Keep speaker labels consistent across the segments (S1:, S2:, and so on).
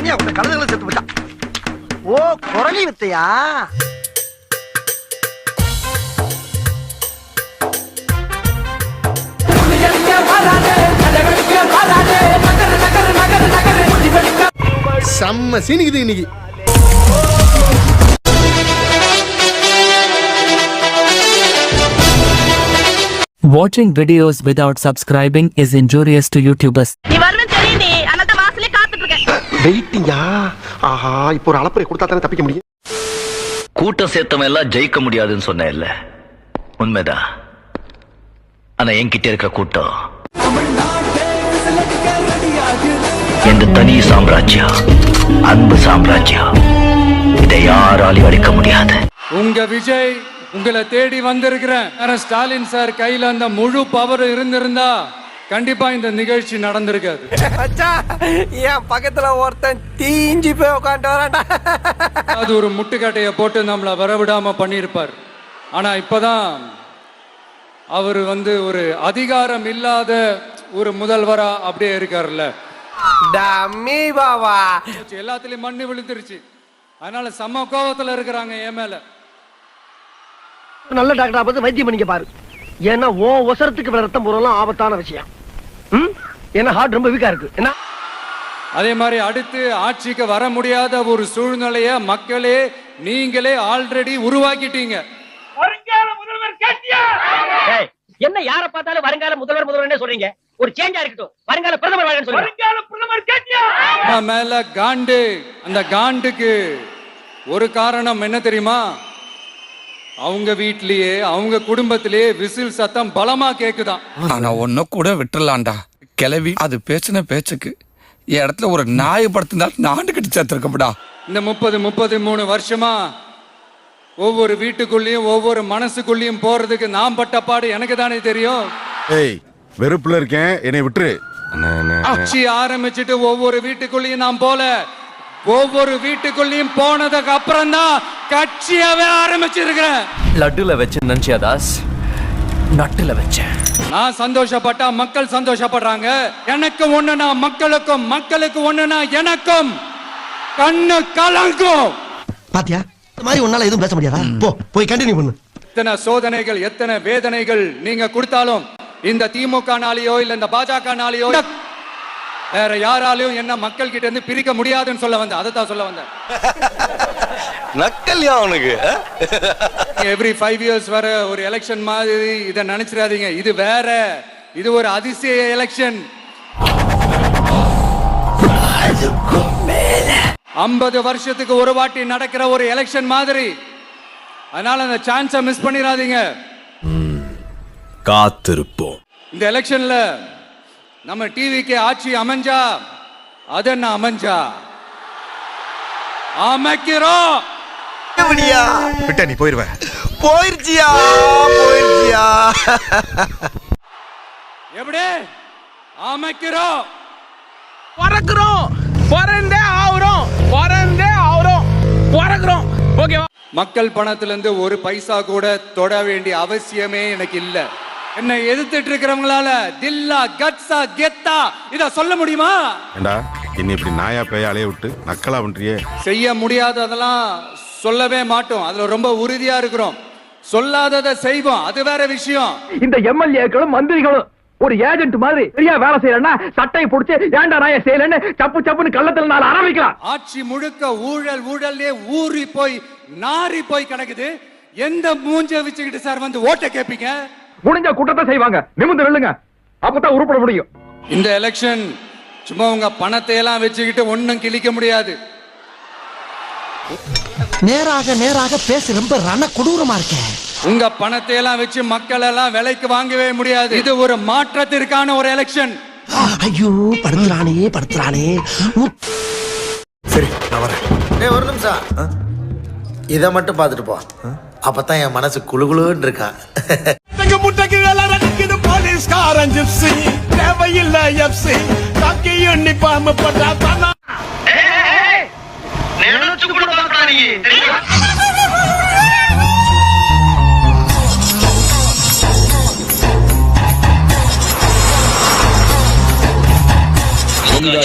S1: பாத்தியா உங்க கழுதுகளை செத்து போச்சான். ஓ குரலி வித்தையா?
S2: செம்ம சீனிக்குது இன்னைக்கு.
S3: Watching videos without subscribing is injurious to YouTubers.
S1: வெயிட்டிங்கா? ஆஹா, இப்போ ஒரு அளப்பறை கொடுத்தா தானே தப்பிக்க முடியும்.
S4: கூட்டம் சேர்த்தவன் எல்லாம் ஜெயிக்க முடியாதுன்னு சொன்னேன் இல்ல, உண்மைதான். ஆனா என்கிட்ட இருக்கிற கூட்டம் எந்த தனி சாம்ராஜ்யம், அன்பு சாம்ராஜ்யம். இதை யாராலையும் அடிக்க முடியாது.
S5: உங்க விஜய் உங்களை தேடி வந்திருக்கிறேன். ஸ்டாலின் சார் கையில அந்த முழு பவர் இருந்திருந்தா கண்டிப்பா இந்த நிகழ்ச்சி நடந்திருக்காது.
S1: என் பக்கத்துல ஒருத்தன் தீஞ்சு போய் உட்காந்து வரான்டா.
S5: அது ஒரு முட்டுக்கட்டையை போட்டு நம்மள வரவிடாம பண்ணியிருப்பார். ஆனா இப்பதான் அவர் ஒரு அதிகாரம் இல்லாத ஒரு முதல்வரா அப்படியே இருக்காருல்ல.
S1: டம்மி பாபா,
S5: எல்லாத்துலயும் மண்ணு விழுந்துருச்சு. அதனால செம்ம கோபத்துல இருக்கிறாங்க என் மேல.
S1: நல்ல டாக்டரா பார்த்து வைத்தியம் பண்ணிக்க பாரு. ஏன்னா ஓ ஒசரத்துக்கு ரத்தம் போறலாம் ஆபத்தான விஷயம். ஏன்னா ஹார்ட் ரொம்ப வீக்கா இருக்கு. என்ன
S5: அதே மாதிரி அடுத்து ஆட்சிக்கு வர முடியாத ஒரு சூழ்நிலைய மக்களே நீங்களே ஆல்ரெடி உருவாக்கிட்டீங்க.
S6: என்ன யார பார்த்தாலும் வருங்கால முதல்வர் சொல்றீங்க? ஒரு சேஞ்சா இருக்கட்டும், வருங்கால பிரதமர் சொல்லுங்க.
S5: மேல காண்டு. அந்த காண்டுக்கு ஒரு காரணம் என்ன தெரியுமா? அவங்க வீட்லயே அவங்க குடும்பத்திலேயே விசில் சத்தம் பலமா கேக்குதான்.
S7: ஆனா ஒன்ன கூட விட்டுறலாம்டா கிளவி. அது பேசின பேச்சுக்கு இடத்துல ஒரு நாயப்படுத்தினா நாண்டு கட்டி சேர்த்திருக்கப்படா.
S5: இந்த 33 வருஷமா ஒவ்வொரு வீட்டுக்குள்ளேயும் ஒவ்வொரு மனசுக்குள்ளேயும் போறதுக்கு நான் பட்ட பாடு எனக்கு தானே தெரியும்.
S2: ஏய், வெறுப்புல இருக்கேன், என்னை விட்டுரு.
S5: ஆட்சி ஆரம்பிச்சுட்டு ஒவ்வொரு வீட்டுக்குள்ளேயும் நான் போல, ஒவ்வொரு வீட்டுக்குள்ளேயும் போனதுக்கு அப்புறம் தான் கட்சியாவே ஆரம்பிச்சிருக்கிறேன்.
S3: லட்டுல வச்சு நினைச்சியா தாஸ்? நட்டுல வச்சேன்.
S5: நான் சந்தோஷப்பட்டா மக்கள் சந்தோஷப்படுறாங்க. எனக்கு ஒண்ணுனா மக்களுக்கும், மக்களுக்கு ஒண்ணுனா எனக்கும் கண்ணு கலங்கும்.
S1: பாத்தியா, இந்த மாதிரி உன்னால எதுவும் பேச முடியாதா? போ போய் கண்டினியூ பண்ணு.
S5: எத்தனை சோதனைகள், எத்தனை வேதனைகள் நீங்க கொடுத்தாலும் இந்த திமுக நாளையோ இல்ல இந்த பாஜக நாளையோ வேற யாராலையும் என்ன மக்கள் கிட்ட இருந்து பிரிக்க முடியாதுன்னு சொல்ல வந்தேன். அதை தான் சொல்ல வந்தேன்.
S8: நக்கல்யா அவனுக்கு.
S5: எவ்ரி 5 years வர ஒரு எலெக்ஷன் மாதிரி இதை நினைச்சிடாதீங்க. இது வேற, இது ஒரு அதிசய எலெக்ஷன். 50 வருஷத்துக்கு ஒரு வாட்டி நடக்கிற ஒரு எலெக்ஷன் மாதிரி. அதனால அந்த சான்ஸை மிஸ் பண்ணிடாதீங்க.
S8: காத்திருப்போம்.
S5: இந்த எலெக்ஷன்ல நம்ம டிவிக்கு ஆட்சி அமைஞ்சா அது என்ன அமைஞ்சா அமைக்கிறோம்.
S2: விட்டா நீ போயிருவ.
S1: போயிருச்சியா?
S5: எப்படி அமைக்கிறோம்?
S6: பறக்குறோம், பறந்தே ஆவுறோம், பறக்குறோம். ஓகேவா?
S5: மக்கள் பணத்துல இருந்து ஒரு பைசா கூட தொட வேண்டிய அவசியமே எனக்கு இல்ல. என்ன எதிர்த்துட்டு இருக்கிறவங்களால தில்லா கட்ஸா கெத்தா இத சொல்ல முடியுமா?
S2: ஏண்டா இன்னி இப்படி நாயா பேய அலைய விட்டு நக்கலா பண்றியே?
S5: செய்ய முடியாததெல்லாம் சொல்லவே மாட்டோம். அதுல ரொம்ப உறுதியா இருக்கிறோம். சொல்லாததை செய்வோம், அது வேற விஷயம்.
S6: இந்த எம்எல்ஏக்களும் மந்திரிகளும் ஒரு ஏஜென்ட் மாதிரி சரியா வேலை செய்யலன்னா சட்டையை பிடிச்சு ஏண்டா நாய செய்யலன்னு சப்புன்னு கள்ளத்துல நாள் ஆரம்பிக்கலாம்.
S5: ஆட்சி முழுக்க ஊழல்லே ஊறி போய் நாரி போய் கிடக்குது. எந்த மூஞ்ச வச்சுக்கிட்டு சார் ஓட்ட கேப்பீங்க?
S6: முடிஞ்ச கூட்டத்தை செய்வாங்க, நிமிர்ந்து நில்லுங்க, அப்பதான் உருப்பட முடியும்.
S5: இந்த எலெக்ஷன் சும்மா உங்க பணத்தை எல்லாம் வச்சுக்கிட்டு ஒண்ணும் கிழிக்க முடியாது.
S1: நேராக பேச ரொம்ப ரண கொடூரமா இருக்கேன்.
S5: உங்க பணத்தை எல்லாம் வச்சு மக்கள் எல்லாம் விலைக்கு வாங்கவே முடியாது. இது ஒரு மாற்றத்திற்கான ஒரு எலெக்ஷன்.
S1: ஐயோ, படுத்துறானே.
S2: சரி, நான் வரேன்.
S9: ஒரு நிமிஷம், இதை மட்டும் பார்த்துட்டு போ. அப்பதான் என் மனசு குளுகுளுன்னு இருக்கான்.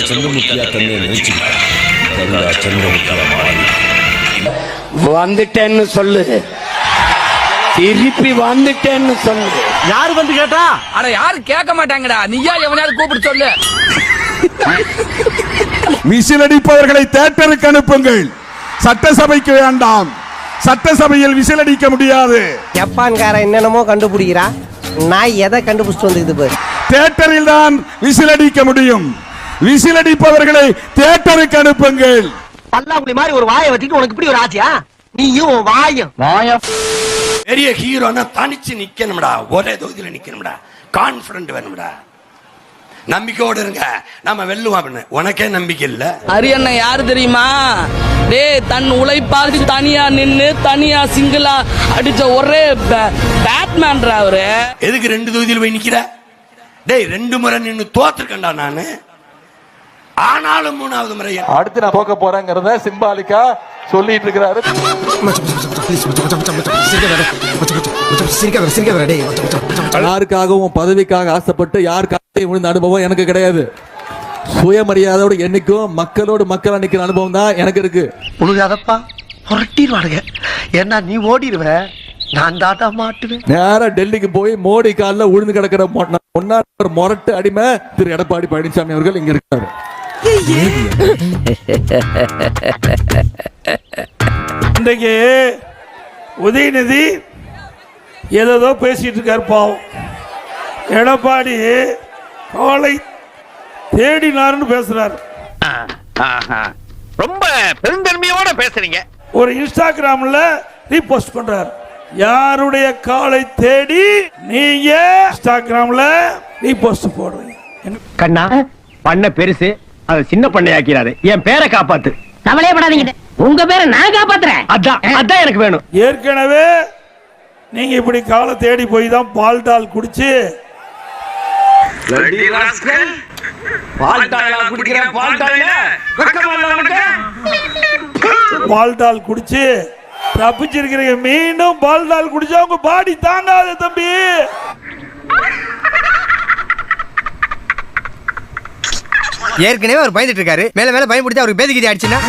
S8: சங்கமுத்தியா தன்னை நினைச்சு வந்துட்டேன்னு சொல்லு, திருப்பி வந்துட்டேன்னு சொல்லு.
S1: யாரு வந்து கேட்டா?
S7: அட யாரும் கேட்க மாட்டாங்கடா, நீயா எவனாவது கூப்பிட்டு சொல்லு.
S10: விசில் அடிப்பவர்களை தியேட்டருக்கு அனுப்புங்கள். சட்டசபைக்கு வேண்டாம். சட்டசபையில் விசில் அடிக்க முடியாது.
S1: ஜப்பான்கார என்னென்னமோ கண்டுபிடிக்கிறா, நான் எதை கண்டுபிடிச்சிட்டு வந்து பாரு.
S10: தியேட்டரில் தான் விசில் அடிக்க முடியும். விசில் அடிப்பவர்களை தியேட்டருக்கு அனுப்புங்கள்.
S1: பல்லாங்குழி மாதிரி ஒரு வாயை வச்சுட்டு உனக்கு இப்படி ஒரு ஆசையா? நீயும் வாயம்
S8: பெரிய ஹீரோனா தனிச்சு நிக்கணும்டா, ஒரே தொகுதியில நிக்கணும்டா, கான்பிடன்ட் வேணும்டா. நம்பிக்கையோடு இருங்க, நம்ம வெல்லுவோம் அப்படின்னு. உனக்கே நம்பிக்கை இல்ல.
S11: அரியண்ணா யாரு தெரியுமா? டேய், தன் உழைப்பால் தனியா நின்னு தனியா சிங்கிளா அடிச்ச ஒரே பேட்மேன்ரா அவரு.
S8: எதுக்கு 2 தொகுதியில் போய் நிக்கிற? டேய், 2 முறை நின்னு தோத்துருக்கேன்டா நானு. ஆனாலும் 3வது முறை
S6: அடுத்து நான் தோக்க போறேங்கிறத சிம்பாலிக்கா சொல்லிட்டு இருக்கிறாரு. யாருக்காகவும் பதவிக்காக ஆசைப்பட்டு யாருக்காக விழுந்த அனுபவம் எனக்கு கிடையாது. சுயமரியாதையோடு என்னைக்கும் மக்களோடு மக்களா நிக்கிற அனுபவம் தான் எனக்கு இருக்கு.
S1: உழுகாதப்பா, புரட்டிடுவானுங்க. ஏன்னா நீ ஓடிடுவ, நான் தாட்டா மாட்டுவேன்.
S6: நேரா டெல்லிக்கு போய் மோடி காலில் உழுந்து கிடக்கிற ஒரு மொரட்டு அடிமை திரு எடப்பாடி பழனிசாமி அவர்கள் இங்க இருக்காரு.
S10: இன்றைக்கு உதயநிதி ஏதோ பேசிட்டு இருக்காரு. பாவம் எடப்பாடி காலை தேடினார்னு பேசுறாரு.
S1: ரொம்ப பெருந்தன்மையோட பேசுறீங்க.
S10: ஒரு இன்ஸ்டாகிராம்ல ரீபோஸ்ட் பண்றாரு. யாருடைய காலை தேடி நீங்க இன்ஸ்டாகிராம்ல ரீபோஸ்ட் போடுறீங்க?
S6: கண்ணா, பண்ண பெருசு, அது சின்ன பண்ணையாக்கிறாரு. என் பேரை காப்பாத்து.
S11: கவலையே படாதீங்க, உங்க பேரை நான் காப்பாத்துறேன்.
S6: அதான் எனக்கு வேணும்.
S10: ஏற்கனவே நீங்க இப்படி காலை தேடி போய் தான் பால்டால் குடிச்சு பால்டால் குடிச்சு தப்பிச்சிருக்கிறீங்க. மீண்டும் பால்டால் குடிச்சா உங்க பாடி தாங்காது தம்பி.
S1: ஏற்கனவே அவர் பயந்துட்டு இருக்காரு, மேல மேல பயன்படுத்தி அவருக்கு பேதிக்கிதி ஆயிடுச்சுன்னா.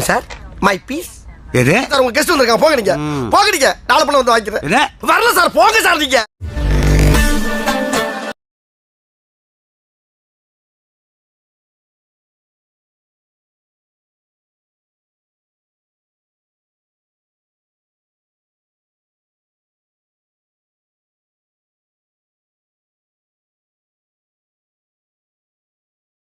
S1: Sir, my fees. எது சார், உங்க கெஸ்ட் வந்திருக்காங்க, போக நீங்க. போக நீங்க, நாளை பண்ண வந்து வாங்கிக்கிறேன். வரல சார், போங்க சார் நீங்க.